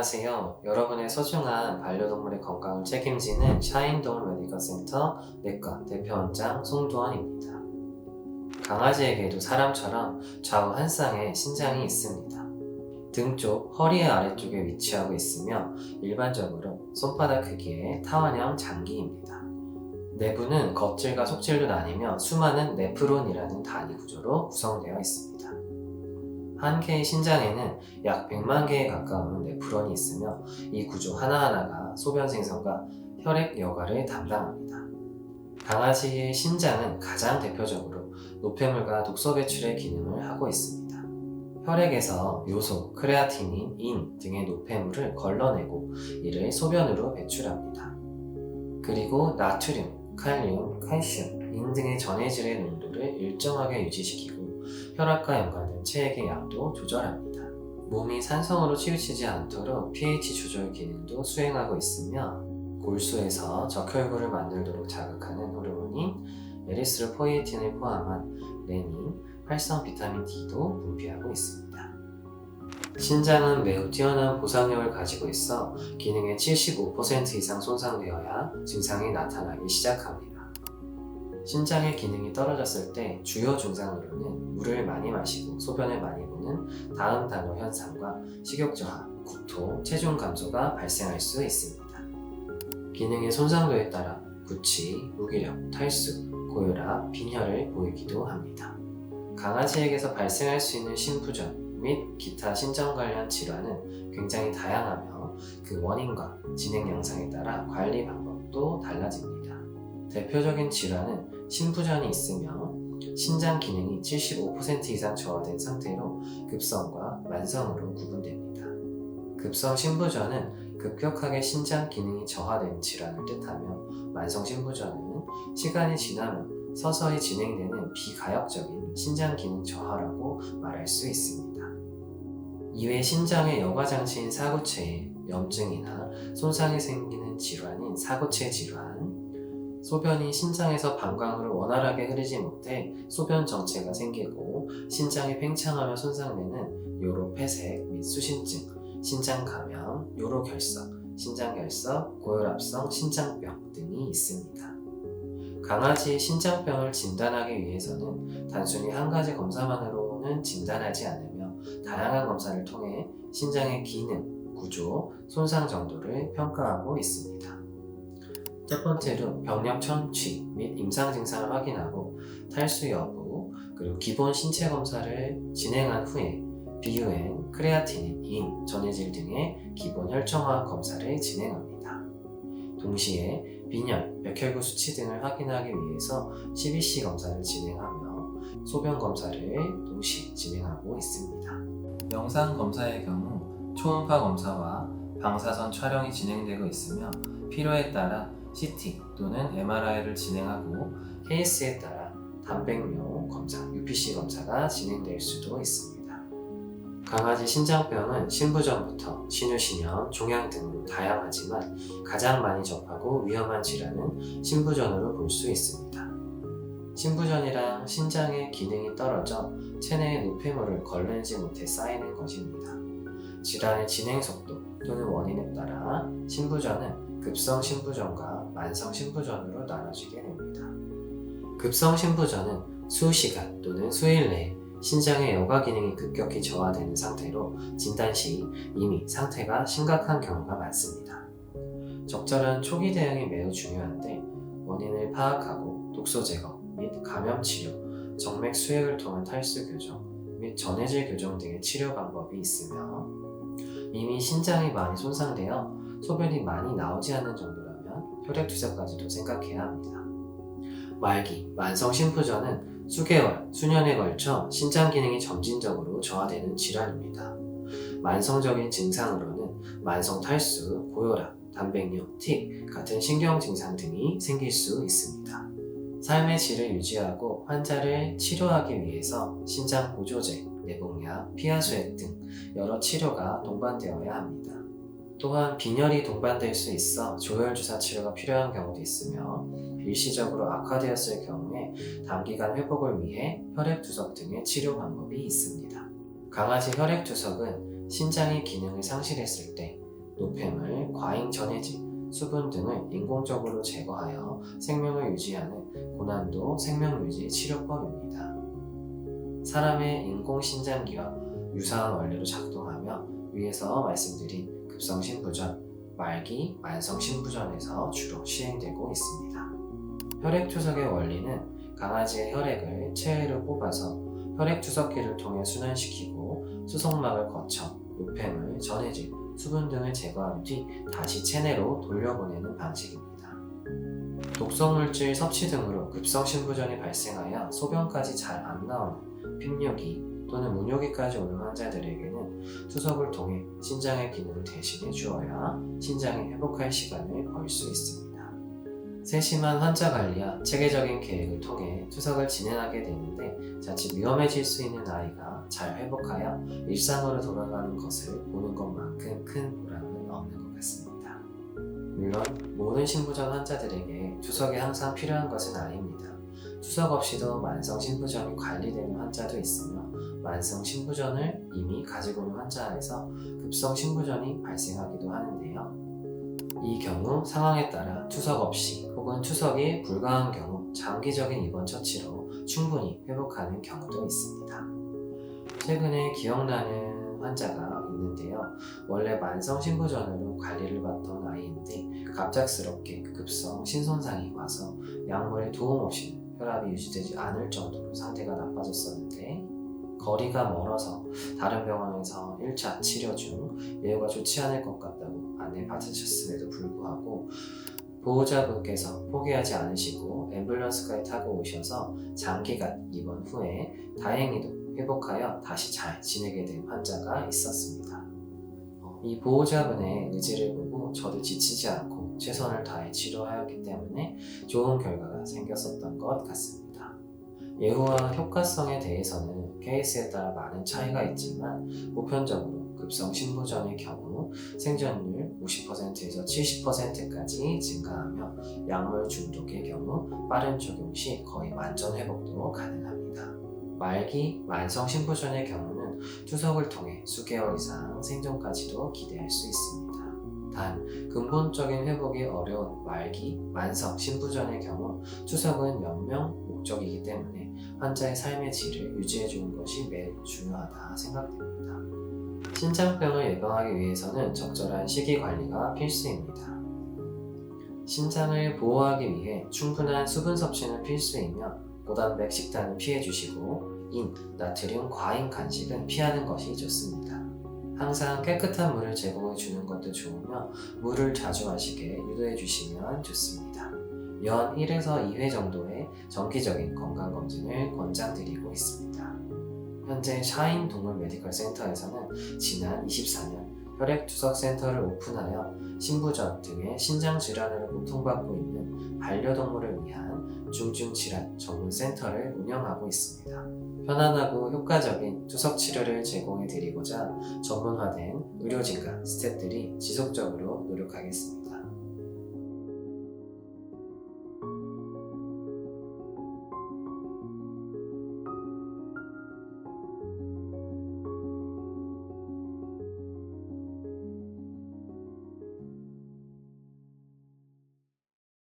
안녕하세요. 여러분의 소중한 반려동물의 건강을 책임지는 샤인동물 메디컬 센터 내과 대표원장 송도원입니다. 강아지에게도 사람처럼 좌우 한 쌍의 신장이 있습니다. 등 쪽 허리 아래쪽에 위치하고 있으며 일반적으로 손바닥 크기의 타원형 장기입니다. 내부는 겉질과 속질로 나뉘며 수많은 네프론이라는 단위 구조로 구성되어 있습니다. 한 개의 신장에는 약 100만 개에 가까운 네프론이 있으며 이 구조 하나하나가 소변 생성과 혈액 여과를 담당합니다. 강아지의 신장은 가장 대표적으로 노폐물과 독소 배출의 기능을 하고 있습니다. 혈액에서 요소, 크레아티닌, 인 등의 노폐물을 걸러내고 이를 소변으로 배출합니다. 그리고 나트륨, 칼륨, 칼슘, 인 등의 전해질의 농도를 일정하게 유지시키고 혈압과 연관된 체액의 양도 조절합니다. 몸이 산성으로 치우치지 않도록 pH 조절 기능도 수행하고 있으며 골수에서 적혈구를 만들도록 자극하는 호르몬인 에리스로포이에틴을 포함한 레닌, 활성 비타민 D도 분비하고 있습니다. 신장은 매우 뛰어난 보상력을 가지고 있어 기능의 75% 이상 손상되어야 증상이 나타나기 시작합니다. 신장의 기능이 떨어졌을 때 주요 증상으로는 물을 많이 마시고 소변을 많이 보는 다음 단어 현상과 식욕 저하, 구토, 체중 감소가 발생할 수 있습니다. 기능의 손상도에 따라 구취, 무기력, 탈수, 고혈압, 빈혈을 보이기도 합니다. 강아지에게서 발생할 수 있는 심부전 및 기타 신장 관련 질환은 굉장히 다양하며 그 원인과 진행 양상에 따라 관리 방법도 달라집니다. 대표적인 질환은 심부전이 있으며 신장 기능이 75% 이상 저하된 상태로 급성과 만성으로 구분됩니다. 급성 심부전은 급격하게 신장 기능이 저하된 질환을 뜻하며 만성 심부전은 시간이 지나면 서서히 진행되는 비가역적인 신장 기능 저하라고 말할 수 있습니다. 이외 신장의 여과장치인 사구체에 염증이나 손상이 생기는 질환인 사구체 질환, 소변이 신장에서 방광으로 원활하게 흐르지 못해 소변 정체가 생기고 신장이 팽창하며 손상되는 요로폐색 및 수신증, 신장 감염, 요로결석, 신장결석, 고혈압성 신장병 등이 있습니다. 강아지의 신장병을 진단하기 위해서는 단순히 한 가지 검사만으로는 진단하지 않으며 다양한 검사를 통해 신장의 기능, 구조, 손상 정도를 평가하고 있습니다. 첫 번째로 병력 천취 및 임상 증상을 확인하고 탈수 여부, 그리고 기본 신체 검사를 진행한 후에 BUN, 크레아티닌, 인, 전해질 등의 기본 혈청화 검사를 진행합니다. 동시에 빈혈, 백혈구 수치 등을 확인하기 위해서 CBC 검사를 진행하며 소변 검사를 동시에 진행하고 있습니다. 영상 검사의 경우 초음파 검사와 방사선 촬영이 진행되고 있으며 필요에 따라 CT 또는 MRI를 진행하고 케이스에 따라 단백뇨 검사, UPC 검사가 진행될 수도 있습니다. 강아지 신장병은 신부전부터 신우신염, 종양 등으로 다양하지만 가장 많이 접하고 위험한 질환은 신부전으로 볼 수 있습니다. 신부전이란 신장의 기능이 떨어져 체내의 노폐물을 걸러내지 못해 쌓이는 것입니다. 질환의 진행 속도 또는 원인에 따라 신부전은 급성 신부전과 만성 신부전으로 나눠지게 됩니다. 급성 신부전은 수시간 또는 수일 내에 신장의 여과 기능이 급격히 저하되는 상태로 진단 시 이미 상태가 심각한 경우가 많습니다. 적절한 초기 대응이 매우 중요한데 원인을 파악하고 독소 제거 및 감염 치료, 정맥 수액을 통한 탈수 교정 및 전해질 교정 등의 치료 방법이 있으며 이미 신장이 많이 손상되어 소변이 많이 나오지 않는 정도라면 혈액투석까지도 생각해야 합니다. 말기, 만성 심부전은 수개월, 수년에 걸쳐 신장 기능이 점진적으로 저하되는 질환입니다. 만성적인 증상으로는 만성 탈수, 고혈압, 단백뇨, 틱 같은 신경 증상 등이 생길 수 있습니다. 삶의 질을 유지하고 환자를 치료하기 위해서 신장 보조제, 내복약, 피하수액 등 여러 치료가 동반되어야 합니다. 또한 빈혈이 동반될 수 있어 조혈주사 치료가 필요한 경우도 있으며 일시적으로 악화되었을 경우에 단기간 회복을 위해 혈액투석 등의 치료 방법이 있습니다. 강아지 혈액투석은 신장의 기능을 상실했을 때 노폐물, 과잉 전해질, 수분 등을 인공적으로 제거하여 생명을 유지하는 고난도 생명유지 치료법입니다. 사람의 인공신장기와 유사한 원리로 작동하며 위에서 말씀드린 급성신부전, 말기, 만성신부전에서 주로 시행되고 있습니다. 혈액투석의 원리는 강아지의 혈액을 체외로 뽑아서 혈액투석기를 통해 순환시키고 수석막을 거쳐 노폐물, 전해질, 수분 등을 제거한 뒤 다시 체내로 돌려보내는 방식입니다. 독성물질 섭취 등으로 급성신부전이 발생하여 소변까지 잘 안 나오는 핀뇨기 또는 문뇨기까지 오는 환자들에게는 투석을 통해 신장의 기능을 대신해 주어야 신장이 회복할 시간을 벌 수 있습니다. 세심한 환자 관리와 체계적인 계획을 통해 투석을 진행하게 되는데 자칫 위험해질 수 있는 아이가 잘 회복하여 일상으로 돌아가는 것을 보는 것만큼 큰 보람은 없는 것 같습니다. 물론 모든 신부전 환자들에게 투석이 항상 필요한 것은 아닙니다. 투석 없이도 만성신부전이 관리되는 환자도 있으며 만성신부전을 이미 가지고 있는 환자 안에서 급성신부전이 발생하기도 하는데요. 이 경우 상황에 따라 투석 없이 혹은 투석이 불가한 경우 장기적인 입원 처치로 충분히 회복하는 경우도 있습니다. 최근에 기억나는 환자가 있는데요. 원래 만성신부전으로 관리를 받던 아이인데 갑작스럽게 급성 신손상이 와서 약물의 도움 없이는 혈압이 유지되지 않을 정도로 상태가 나빠졌었는데 거리가 멀어서 다른 병원에서 1차 치료 중 예후가 좋지 않을 것 같다고 안내받으셨음에도 불구하고 보호자분께서 포기하지 않으시고 앰뷸런스까지 타고 오셔서 장기간 입원 후에 다행히도 회복하여 다시 잘 지내게 된 환자가 있었습니다. 이 보호자분의 의지를 보고 저도 지치지 않고 최선을 다해 치료하였기 때문에 좋은 결과가 생겼었던 것 같습니다. 예후와 효과성에 대해서는 케이스에 따라 많은 차이가 있지만 보편적으로 급성신부전의 경우 생존율 50%에서 70%까지 증가하며 약물 중독의 경우 빠른 적용 시 거의 완전 회복도 가능합니다. 말기 만성신부전의 경우는 투석을 통해 수개월 이상 생존까지도 기대할 수 있습니다. 단 근본적인 회복이 어려운 말기 만성신부전의 경우 투석은 연명 목적이기 때문에 환자의 삶의 질을 유지해주는 것이 매우 중요하다 생각됩니다. 신장병을 예방하기 위해서는 적절한 식이관리가 필수입니다. 신장을 보호하기 위해 충분한 수분 섭취는 필수이며 고단백 식단은 피해주시고 인, 나트륨 과잉 간식은 피하는 것이 좋습니다. 항상 깨끗한 물을 제공해 주는 것도 좋으며 물을 자주 마시게 유도해 주시면 좋습니다. 연 1에서 2회 정도의 정기적인 건강검진을 권장드리고 있습니다. 현재 샤인 동물 메디컬 센터에서는 지난 24년 혈액투석센터를 오픈하여 신부전 등의 신장질환으로 고통받고 있는 반려동물을 위한 중증질환 전문센터를 운영하고 있습니다. 편안하고 효과적인 투석 치료를 제공해 드리고자 전문화된 의료진과 스태프들이 지속적으로 노력하겠습니다.